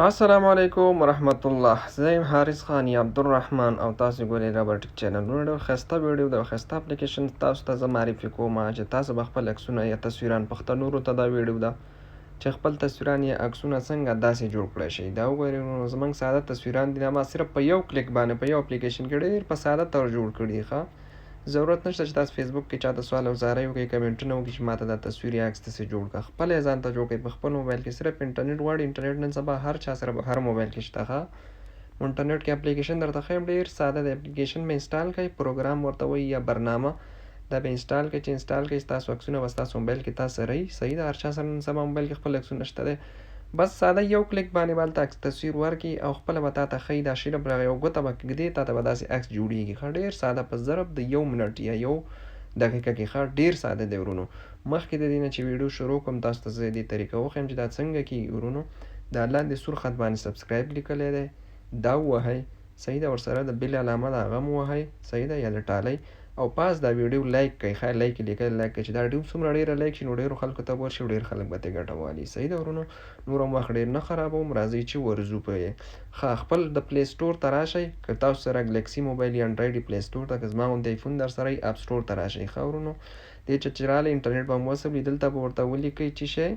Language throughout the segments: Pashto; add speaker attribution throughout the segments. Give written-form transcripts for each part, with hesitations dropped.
Speaker 1: السلام علیکم ورحمت الله. زه یم حارث خان یا عبدالرحمن او تاسو ګورئ رابرټیک چینل. ډېر ښایسته ویډیو د ښایسته اپلیکیشن تاسو ته زه معرفي کوم چې تاسو به خپل عکسونه یا تصویران پښتو نورو ته دا ویډیو ده چې خپل تصویران یا عکسونه څنګه داسې جوړ کړی شئ. دا وګورئ نو زموږ ساده تصویران دي. دا ما صرف په یو کلیک باندې په یو اپلیکیشن کې ډېر په ساده طور جوړ کړي ښه. ضرورت نشته چې تاسو فیسبوک کې چاته سوال او زاری وکړئ، کمنټونه وکړئ چې ماته دا تصویر یا عکس داسې جوړ کړه. خپل یې ځان ته جوړ کړئ په خپل موبایل کې. صرف انټرنیټ غواړي. انټرنیټ نن سبا هر چا سره هر موبایل کې شته ښه. انټرنیټ کې اپلیکیشن درته ښیم، ډېر ساده دی. اپلیکیشن به انسټال کړئ، پروګرام ورته وایي یا برنامه. دا به انسټال کړئ. چې انسټال کړئ ستاسو عکسونه به ستاسو موبایل کې تاسو سره وي. صحیح ده. هر چا سره نن سبا موبایل کې خپل عکسونه شته دی. بس ساده یو کلیک باندې به هلته تصویر ورکړي او خپله به تا ته ښیي. دا صرف یو ګوته به کږدې تا ته به داسې عکس جوړېږي ښه. ډېر ساده په ضرب د 1 منټ یا 1 دقیقه کې ښه. ډېر ساده دی ورونو. مخکې د دې نه چې ویډیو شروع کړم تاسو ته زه دې طریقه وښیم چې دا څنګه کېږي ورونو. دا لاندې سور خط باندې سبسکرایب لیکلی دی، دا ووهئ. صحیح ده. ورسره د بیل علامه ده هغه هم ووهئ. صحیح ده. یا د ټالۍ او پاس دا ویډیو لایک کړئ ښه. لایک یې لیکلی لایک کړئ چې دا ویډیو څومره ډېره لایک شي نو ډېرو خلکو ته به ورشي او ډېر خلک به ترې ګټه واخلي. صحیح ده ورونو. نور هم وخت ډېر نه خرابوم. راځئ چې ورځو په یې ښه. خپل د پلی سټور ته راشئ. که تاسو سره ګلیکسي موبایل یا انډرایډ پلی سټور ته، که زما غوندې ایفون در سره وي اپ سټور ته راشئ ښه ورونو. دې چې راغلی انټرنیټ به مو وصل وي. دلته به ورته ولیکئ چې شی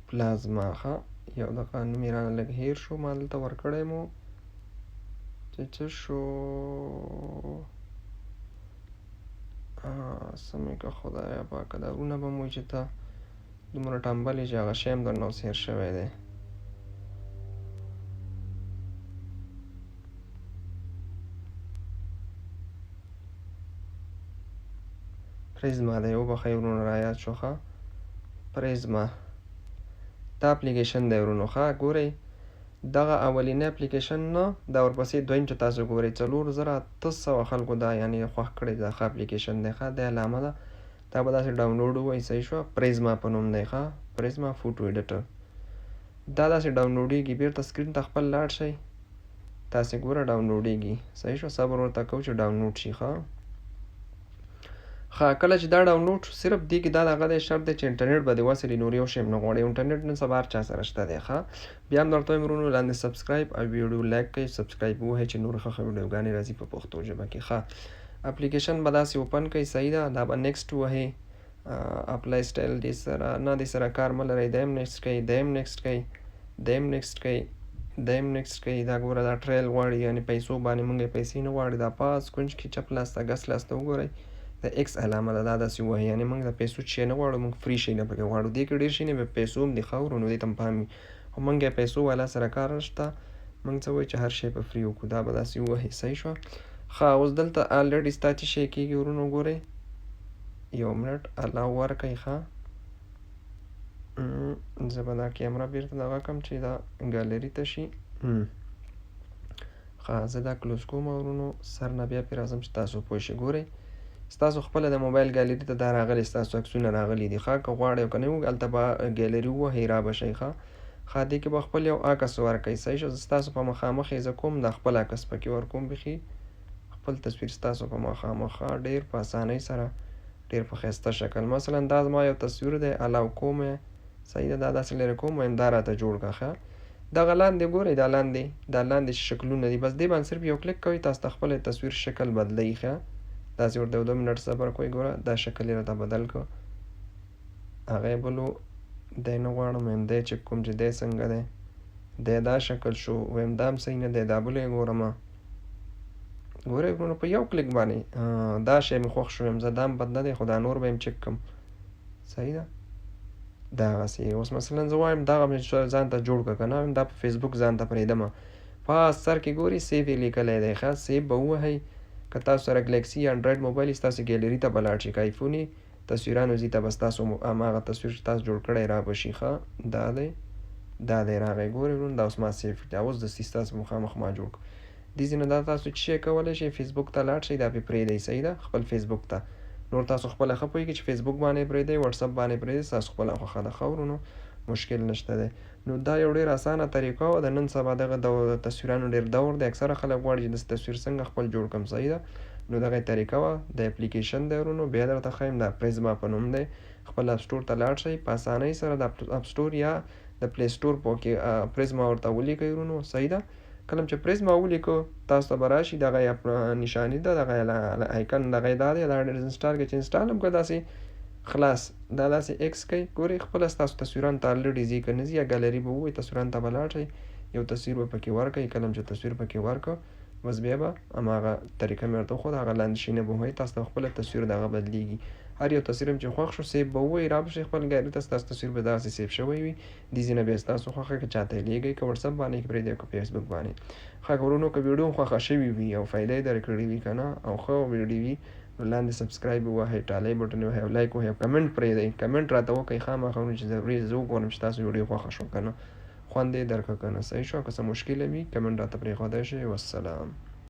Speaker 1: پلازما ښه. یو دقیقه نوم یې رانه لږ هیر شو. ما دلته ورکړی مو چې څه شو سمې که خدایه پاکه دارونه به مو چې ته دومره ټمبل یې چې هغه شی هم درنه اوس هیر شوی دی. پریزما دی. وبخئ ورونو رایاد شو ښه. پریزما دا اپلیکیشن دی ورونو ښه. ګورئ دغه اولینی اپلیکیشن نه دا ورپسې دویم چې تاسو ګورئ 4800 خلکو دا یعنې خوښ کړی دا ښه اپلیکیشن دی ښه. دا علامه ده. دا به داسې ډاونلوډ ووایي. صحیح شوه. پریزما په نوم دی ښه. پریزما فوټو ایډیټر. دا داسې ډاونلوډېږي. بیرته سکرین ته خپل لاړ شئ. تاسې ګوره ډاونلوډېږي. صحیح شوه. صبر ورته کوو چې ډاونلوډ شي ښه. ښه کله چې دا ډاونلوډ شو صرف دې کې دا دغه دی شرط دی چې انټرنیټ به دې وصل وي. نور یو شی هم نه غواړي. انټرنیټ نن سبا هر چا سره شته دی ښه. بیا هم درته وایم ورونو لاندې سبسکرایب او ویډیو لایک کړئ. سبسکرایب ووهئ چې نور ښه ښه ویډیوګانې راځي په پښتو ژبه کې ښه. اپلیکیشن به داسې اوپن کړئ. صحیح ده. دا به نیکسټ ووهئ. اپلای سټایل دې سره نه دې سره کار مه لرئ. دیم نیکسټ کړئ. دیم نیکسټ کړئ. دیم نیکسټ کړئ. دیم نیکسټ کړئ. دا ګوره دا ټریل غواړي یعنې پیسو باندې مونږ یې پیسې نه غواړي. دا پاس کونج کې چپ لاس ته ګس لاس ته وګورئ د ایکس علامه ده. دا داسې ووهئ یعنې مونږ د پیسو شی نه غواړو. مونږ فری شی نه پکې غواړو. دې کې ډېر شیونه به پیسو هم دي ښه ورونو. دې ته هم پام وي. خو مونږ یې پیسو والا سره کار نشته. مونږ څه وایو چې هر شی په فری وکړو. دا به داسې ووهئ. صحیح شوه. ښه اوس دلته الریډي ستا چې شی کېږي ورونو ګورئ. یو منټ الاو ورکئ ښه. زه به دا کیمره بیرته دغه کړم چې دا ګالري ته شي. ښه زه دا کلوز کوم ورونو. سر نه بیا پرې راځم چې تاسو پوه شئ. ګورئ ستاسو خپله د موبایل ګالري ته دا راغلی ستاسو عکسونه راغلي دي ښه. که غواړئ او که نه وي هلته به ګالري ووهئ را به شئ ښه. ښه دې کې به خپل یو عکس ورکئ. صحیح شو. ستاسو په مخامخ یې زه کوم دا خپل عکس پکې ورکوم. بیخي خپل تصویر ستاسو په مخامخ ډېر په اسانۍ سره ډېر په ښایسته شکل. مثلا دا زما یو تصویر دی الاو کوم یې. صحیح ده. دا داسې لرې کوم وایم دا راته جوړ کړه ښه. دغه لاندې ګورئ دا لاندې شکلونه دي. بس دې باندې صرف یو کلیک کوئ تاسو ته خپل تصویر شکل بدلوي ښه. داسې ورته 2 منټ صبر کوئ. ګوره دا شکل یې راته بدل کړه. هغه یې بلو دی نه غواړم. وایم دی چې کوم چې دی څنګه دی دی دا شکل شو. وایم دا هم صحیح نه دی. دا بل یې ګورمه. ګورئ ورونو په یو کلیک باندې دا شی مې خوښ شو. وایم زه دا هم بد نه دی خو دا نور به یم چک کړم. صحیح ده. دغسې اوس مثلا زه وایم دغه مې ځان ته جوړ کړه که نه. دا په فیسبوک ځان ته پرېږدمه. پاس سر کې ګورئ سیف یې لیکلی دی ښه. سیف به ووهئ. که تاسو سره ګلیکسي یا انډرایډ موبایل وي ستاسو ګیلري ته به لاړ شي. که ایفون وي تصویرانو ځي ته به ستاسو هماغه تصویر چې تاسو جوړ کړی را به شي ښه. دا دی راغی. ګورئ ورونو دا اوس ما سیف دا اوس د ستاسو مخامخ ما جوړ کړ. دې ځینې دا تاسو څه شی کولی شئ فیسبوک ته لاړ شئ دا پرې پرېږدئ. صحیح ده. خپل فیسبوک ته نور تاسو خپله ښه پوهېږئ چې فیسبوک باندې پرېږدئ وټساپ باندې پرېږدئ ستاسو خپله خوښه ده ښه ورونو. مشکل نشته دی. نو دا یو ډېر اسانه طریقه وه. د نن سبا دغه تصویرانو ډېر دور دی. اکثره خلک غواړي چې د تصویر څنګه خپل جوړ کړم. صحیح ده. نو دغه طریقه وه. د اپلیکیشن دی ورونو. بیا درته ښیم دا پریزما په نوم دی. خپل اپ سټور ته لاړ شئ، په اسانۍ سره د اپ سټور یا د پلی سټور په کې پریزما ورته ولیکئ ورونو. صحیح ده. کله چې پریزما ولیکو تاسو ته به راشي دغه اپ نشاني ده، دغه آیکن دغه دا دی، دا انسټال کړئ. چې انسټال هم کړه داسې خلاص دا داسې ایکس کوي. ګورئ خپله ستاسو تصویران ته الریډي ځي که نه ځي، یا ګالري به ووایي تصویرانو ته به لاړ شئ، یو تصویر به پکې ورکړئ. کله چې تصویر پکې ورکړو بس بیا به هماغه طریقه مې ورته وښوده، هغه لاندې شي نه به ووایي، تاسو ته خپله تصویر دغه بدلېږي. هر یو تصویر هم چې خوښ شو سیف به ووایي، را به شئ خپل ګالري ته، ستاسو تصویر به دغسې سیف شوی وي. دې ځای نه بیا ستاسو خوښه که چاته یې لیږئ، که وټساپ باندې که پرېږدئ، که فیسبوک باندې. ښه که ورونو که ویډیو هم خوښه شوې وي او فایده یې درکړې وي که نه او ښه ویډیو وي نو لاندې سبسکرایب ووهئ، ټالی بټن ووهئ او لایک ووهئ او کمنټ پرېږدئ. کمنټ راته وکړئ خامخا چې ضروري زه وګورم چې تاسو ویډیو خوښه شو که نه، خوند یې درکړه که نه. صحیح شو. که څه مشکله وي کمنټ راته پرېښودی شئ. والسلام.